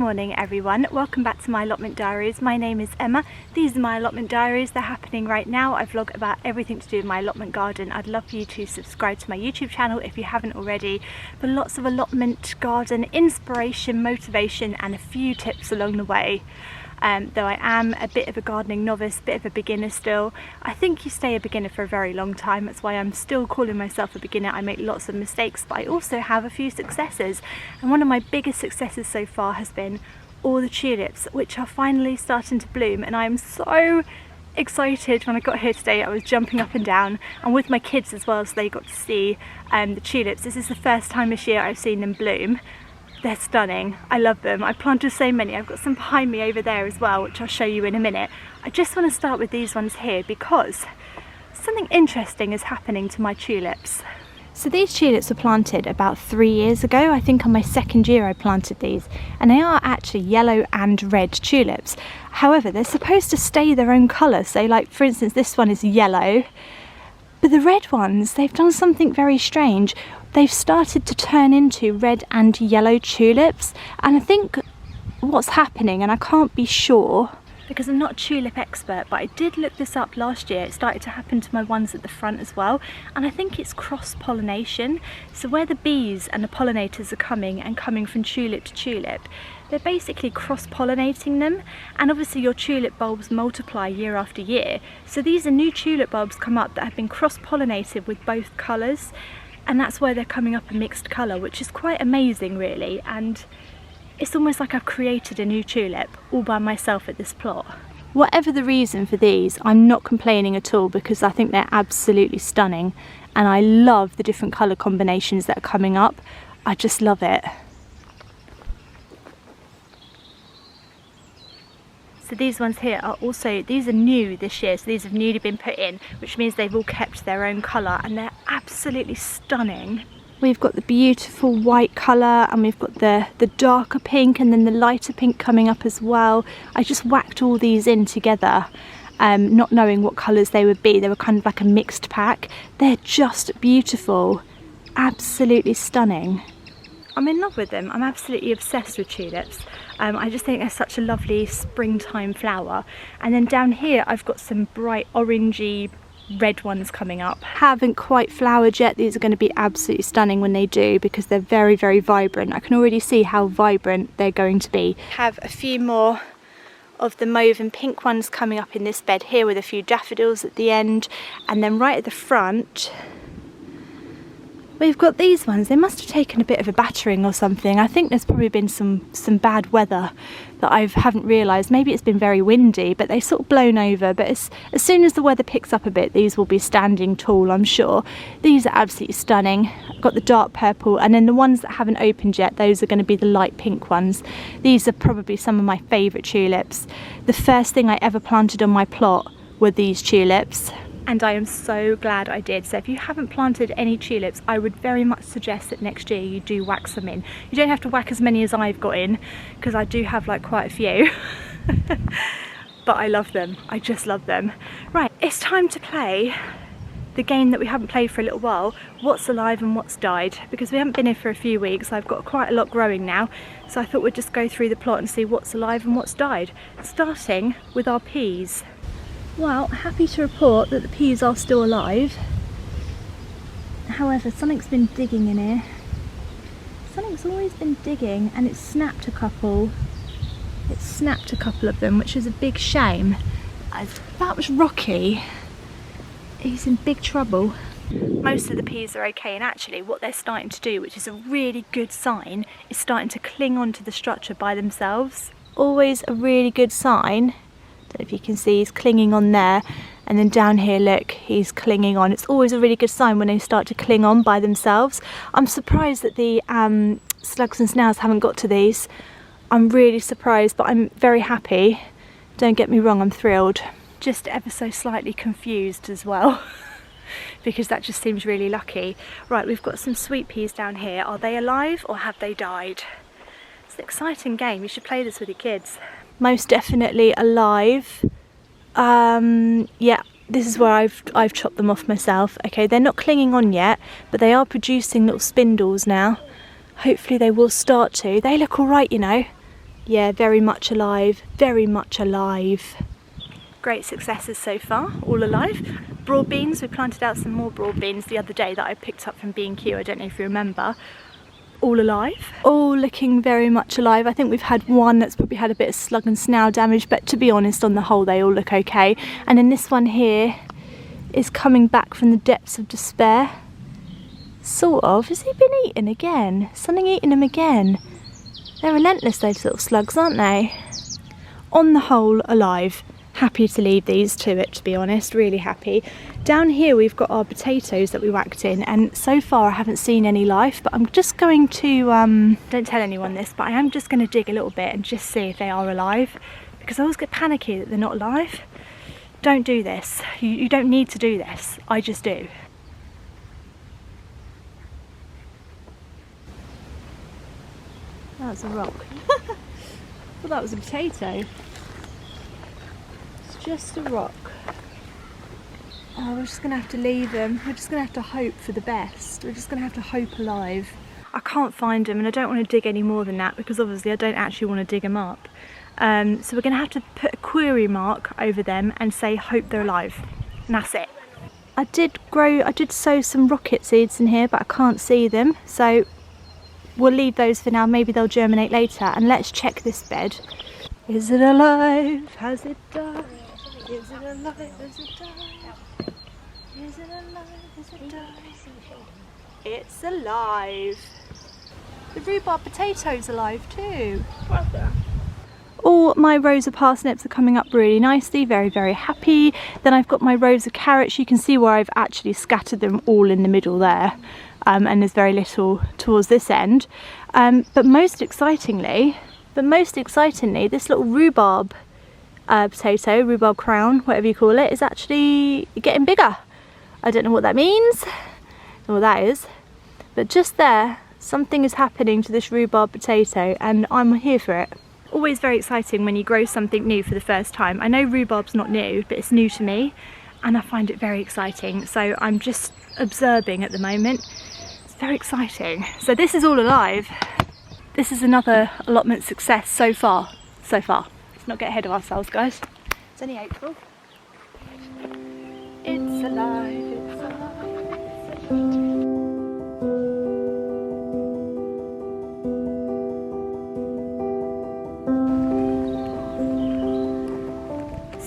morning everyone, welcome back to my allotment diaries. My name is Emma. These are my allotment diaries. They're happening right now. I vlog about everything to do with my allotment garden. I'd love for you to subscribe to my YouTube channel if you haven't already, for lots of allotment garden inspiration, motivation and a few tips along the way. Though I am a bit of a gardening novice, a bit of a beginner still. I think you stay a beginner for a very long time. That's why I'm still calling myself a beginner. I make lots of mistakes, but I also have a few successes. And one of my biggest successes so far has been all the tulips, which are finally starting to bloom. And I'm so excited. When I got here today, I was jumping up and down, and with my kids as well, so they got to see the tulips. This is the first time this year I've seen them bloom. They're stunning. I love them. I planted so many. I've got some behind me over there as well, which I'll show you in a minute. I just want to start with these ones here because something interesting is happening to my tulips. So these tulips were planted about 3 years ago. I think on my second year I planted these, and they are actually yellow and red tulips. However, they're supposed to stay their own colour. So like for instance, this one is yellow, but the red ones, they've done something very strange. They've started to turn into red and yellow tulips, and I think what's happening, and I can't be sure because I'm not a tulip expert, but I did look this up last year. It started to happen to my ones at the front as well, and I think it's cross-pollination. So where the bees and the pollinators are coming from tulip to tulip, they're basically cross-pollinating them, and obviously your tulip bulbs multiply year after year. So these are new tulip bulbs come up that have been cross-pollinated with both colours, and that's why they're coming up a mixed colour, which is quite amazing really. And it's almost like I've created a new tulip all by myself at this plot. Whatever the reason for these, I'm not complaining at all because I think they're absolutely stunning, and I love the different colour combinations that are coming up. I just love it. So these ones here are also, these are new this year, so these have newly been put in, which means they've all kept their own colour, and they're absolutely stunning. We've got the beautiful white colour, and we've got the darker pink and then the lighter pink coming up as well. I just whacked all these in together, not knowing what colours they would be. They were kind of like a mixed pack. They're just beautiful, absolutely stunning. I'm in love with them. I'm absolutely obsessed with tulips. I just think they're such a lovely springtime flower. And then down here I've got some bright orangey red ones coming up. Haven't quite flowered yet. These are going to be absolutely stunning when they do because they're very, very vibrant. I can already see how vibrant they're going to be. Have a few more of the mauve and pink ones coming up in this bed here with a few daffodils at the end, and then right at the front we've got these ones. They must have taken a bit of a battering or something. I think there's probably been some bad weather that I haven't realised. Maybe it's been very windy, but they've sort of blown over. But as soon as the weather picks up a bit, these will be standing tall, I'm sure. These are absolutely stunning. I've got the dark purple, and then the ones that haven't opened yet, those are going to be the light pink ones. These are probably some of my favourite tulips. The first thing I ever planted on my plot were these tulips, and I am so glad I did. So if you haven't planted any tulips, I would very much suggest that next year you do whack some in. You don't have to whack as many as I've got in, because I do have like quite a few. But I love them. I just love them. Right, it's time to play the game that we haven't played for a little while, what's alive and what's died, because we haven't been here for a few weeks. I've got quite a lot growing now, so I thought we'd just go through the plot and see what's alive and what's died, starting with our peas. Well, happy to report that the peas are still alive. However, something's been digging in here. Something's always been digging, and it's snapped a couple. It's snapped a couple of them, which is a big shame. That was Rocky. He's in big trouble. Most of the peas are okay, and actually what they're starting to do, which is a really good sign, is starting to cling onto the structure by themselves. Always a really good sign. Don't know if you can see, he's clinging on there, and then down here, look, he's clinging on. It's always a really good sign when they start to cling on by themselves. I'm surprised that the slugs and snails haven't got to these. I'm really surprised, but I'm very happy. Don't get me wrong, I'm thrilled. Just ever so slightly confused as well because that just seems really lucky. Right, we've got some sweet peas down here. Are they alive or have they died? It's an exciting game. You should play this with your kids. Most definitely alive. Yeah, this is where I've chopped them off myself. Okay, they're not clinging on yet, but they are producing little spindles now. Hopefully they will start to. They look all right, you know. Yeah, very much alive, very much alive. Great successes so far, all alive. Broad beans, we planted out some more broad beans the other day that I picked up from B&Q, I don't know if you remember. All alive. All looking very much alive. I think we've had one that's probably had a bit of slug and snail damage, but to be honest, on the whole, they all look okay. And then this one here is coming back from the depths of despair. Sort of. Has he been eaten again? Something eating him again? They're relentless, those little slugs, aren't they? On the whole, alive. Happy to leave these to it, to be honest, really happy. Down here we've got our potatoes that we whacked in, and so far I haven't seen any life, but I'm just going to, don't tell anyone this, but I am just going to dig a little bit and just see if they are alive, because I always get panicky that they're not alive. Don't do this. You don't need to do this. I just do. That was a rock. Well, that was a potato. It's just a rock. Oh, we're just going to have to leave them. We're just going to have to hope for the best. We're just going to have to hope alive. I can't find them, and I don't want to dig any more than that, because obviously I don't actually want to dig them up. So we're going to have to put a query mark over them and say hope they're alive. And that's it. I did sow some rocket seeds in here, but I can't see them. So we'll leave those for now. Maybe they'll germinate later. And let's check this bed. Is it alive? Has it died? Is it alive? Has it died? Is it alive? Has it died? It's alive. The rhubarb potato's alive too. All my rows of parsnips are coming up really nicely, very, very happy. Then I've got my rows of carrots. You can see where I've actually scattered them all in the middle there. And there's very little towards this end. But most excitingly, this little rhubarb potato, rhubarb crown, whatever you call it, is actually getting bigger. I don't know what that means, or what that is, but just there, something is happening to this rhubarb potato, and I'm here for it. Always very exciting when you grow something new for the first time. I know rhubarb's not new, but it's new to me, and I find it very exciting. So I'm just observing at the moment. It's very exciting. So this is all alive. This is another allotment success so far. Let's not get ahead of ourselves, guys. It's only April. It's alive, it's alive, it's alive.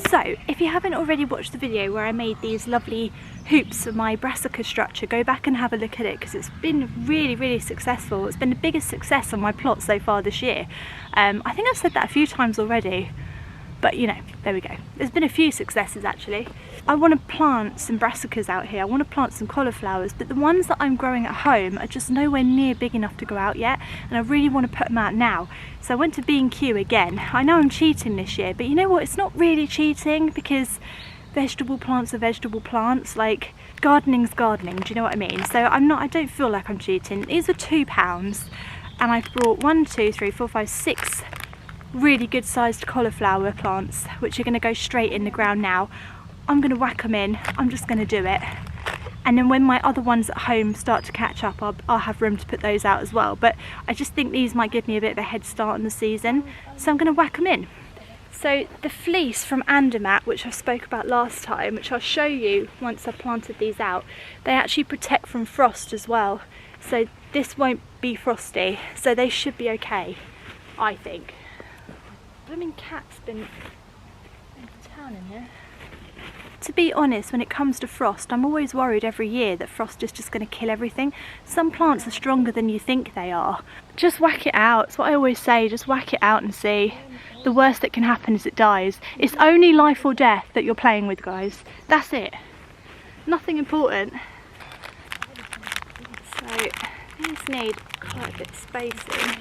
So, if you haven't already watched the video where I made these lovely hoops for my brassica structure, go back and have a look at it, because it's been really, really successful. It's been the biggest success on my plot so far this year. I think I've said that a few times already, but you know, there we go. There's been a few successes actually. I want to plant some brassicas out here. I want to plant some cauliflowers, but the ones that I'm growing at home are just nowhere near big enough to go out yet, and I really want to put them out now. So I went to B&Q again. I know I'm cheating this year, but you know what? It's not really cheating, because vegetable plants are vegetable plants. Like, gardening's gardening, do you know what I mean? So I don't feel like I'm cheating. These are £2, and I've brought 1, 2, 3, 4, 5, 6 really good sized cauliflower plants, which are going to go straight in the ground now. I'm going to whack them in. I'm just going to do it. And then when my other ones at home start to catch up, I'll have room to put those out as well. But I just think these might give me a bit of a head start on the season, so I'm going to whack them in. So the fleece from Andermatt, which I spoke about last time, which I'll show you once I've planted these out, they actually protect from frost as well. So this won't be frosty, so they should be okay, I think. Blooming cat's been in town in here. To be honest, when it comes to frost, I'm always worried every year that frost is just going to kill everything. Some plants are stronger than you think they are. Just whack it out. It's what I always say, just whack it out and see. The worst that can happen is it dies. It's only life or death that you're playing with, guys. That's it. Nothing important. So, these need quite a bit of spacing.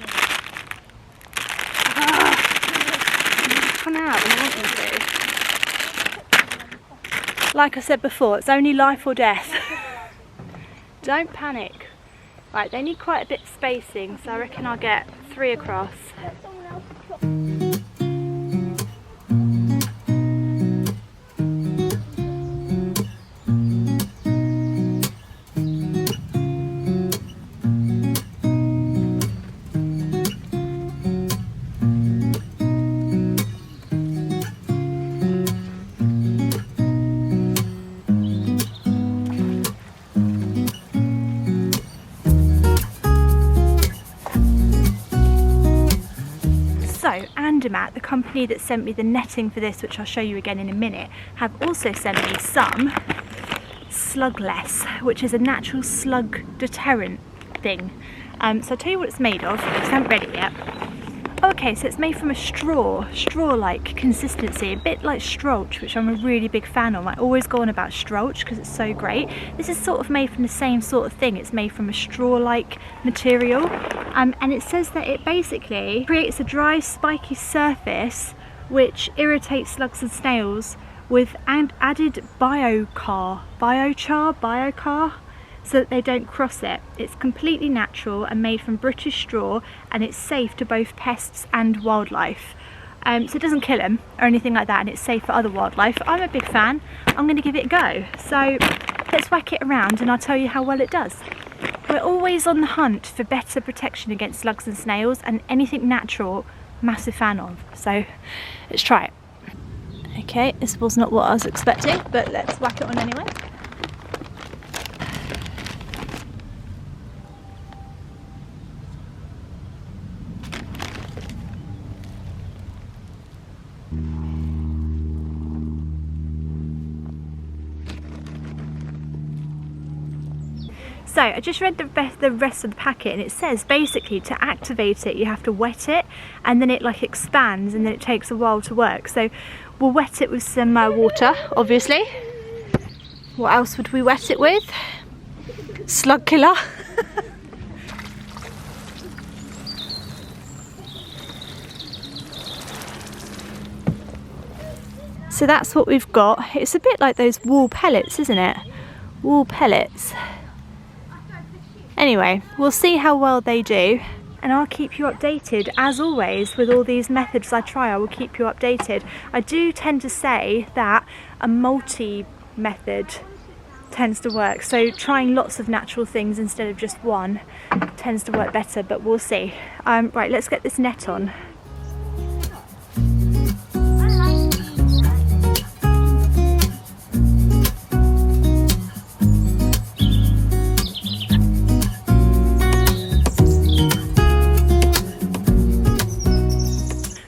Come out when I want them to. Like I said before, it's only life or death. Don't panic. Right, they need quite a bit of spacing, so I reckon I'll get 3 across. Andermatt, the company that sent me the netting for this, which I'll show you again in a minute, have also sent me some Slugless, which is a natural slug deterrent thing. So I'll tell you what it's made of, because I haven't read it yet. Okay, so it's made from a straw-like consistency, a bit like Strolch, which I'm a really big fan of. I always go on about Strolch because it's so great. This is sort of made from the same sort of thing. It's made from a straw-like material, and it says that it basically creates a dry, spiky surface which irritates slugs and snails with added biochar, so that they don't cross it. It's completely natural and made from British straw, and it's safe to both pests and wildlife. So it doesn't kill them or anything like that, and it's safe for other wildlife. I'm a big fan. I'm going to give it a go. So let's whack it around and I'll tell you how well it does. We're always on the hunt for better protection against slugs and snails, and anything natural, massive fan of. So let's try it. Okay, this was not what I was expecting, but let's whack it on anyway. So I just read the rest of the packet, and it says basically to activate it you have to wet it, and then it like expands, and then it takes a while to work. So we'll wet it with some water, obviously. What else would we wet it with? Slug killer. So that's what we've got. It's a bit like those wool pellets, isn't it? Wool pellets. Anyway, we'll see how well they do, and I'll keep you updated as always with all these methods I try. I will keep you updated. I do tend to say that a multi-method tends to work, so trying lots of natural things instead of just one tends to work better, but we'll see. Right, let's get this net on.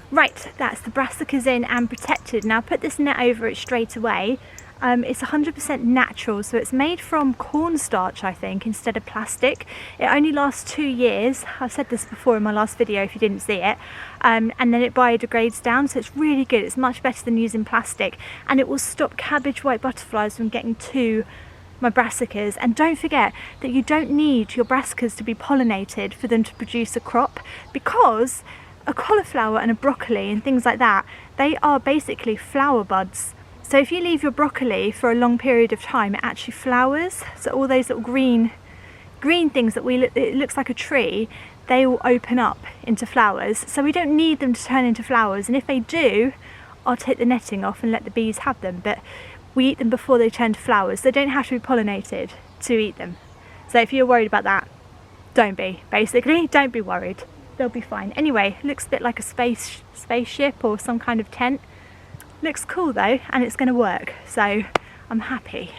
Right, that's the brassicas in and protected. Now put this net over it straight away. It's 100% natural, so it's made from cornstarch, I think, instead of plastic. It only lasts 2 years. I've said this before in my last video if you didn't see it. And then it biodegrades down, so it's really good. It's much better than using plastic, and it will stop cabbage white butterflies from getting to my brassicas. And don't forget that you don't need your brassicas to be pollinated for them to produce a crop, because a cauliflower and a broccoli and things like that, they are basically flower buds. So if you leave your broccoli for a long period of time, it actually flowers. So all those little green things that it looks like a tree, they will open up into flowers. So we don't need them to turn into flowers, and if they do, I'll take the netting off and let the bees have them, but we eat them before they turn to flowers. They don't have to be pollinated to eat them. So if you're worried about that, don't be. Basically, don't be worried. They'll be fine. Anyway, it looks a bit like a spaceship or some kind of tent. Looks cool though, and it's going to work, so I'm happy.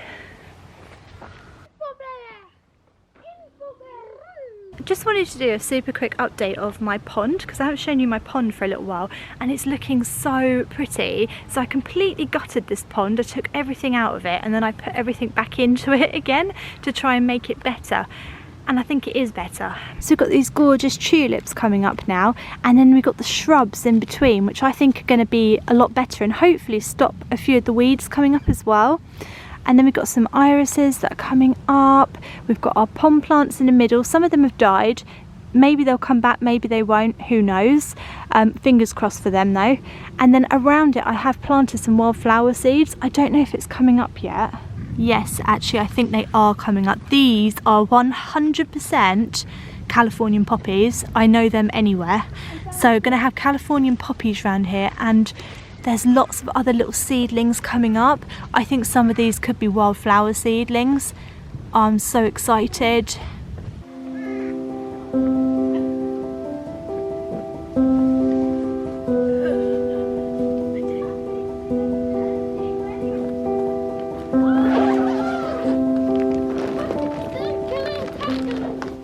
I just wanted to do a super quick update of my pond, because I haven't shown you my pond for a little while, and it's looking so pretty. So I completely gutted this pond. I took everything out of it, and then I put everything back into it again to try and make it better. And I think it is better. So we've got these gorgeous tulips coming up now, and then we've got the shrubs in between, which I think are going to be a lot better and hopefully stop a few of the weeds coming up as well. And then we've got some irises that are coming up. We've got our pond plants in the middle. Some of them have died. Maybe they'll come back, maybe they won't, who knows. Fingers crossed for them though. And then around it I have planted some wildflower seeds. I don't know if it's coming up yet. Yes, actually I think they are coming up. These are 100% Californian poppies. I know them anywhere. So we're going to have Californian poppies around here, and there's lots of other little seedlings coming up. I think some of these could be wildflower seedlings. I'm so excited.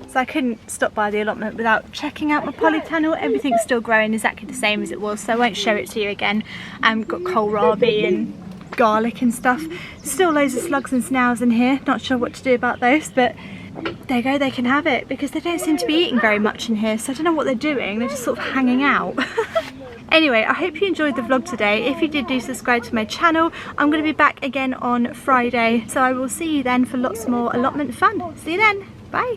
So I I couldn't stop by the allotment without checking out my polytunnel. Everything's still growing exactly the same as it was, so I won't show it to you again. Got kohlrabi and garlic and stuff. Still loads of slugs and snails in here. Not sure what to do about those, but there you go, they can have it because they don't seem to be eating very much in here, so I don't know what they're doing. They're just sort of hanging out. Anyway, I hope you enjoyed the vlog today. If you did, do subscribe to my channel. I'm going to be back again on Friday, so I will see you then for lots more allotment fun. See you then. Bye.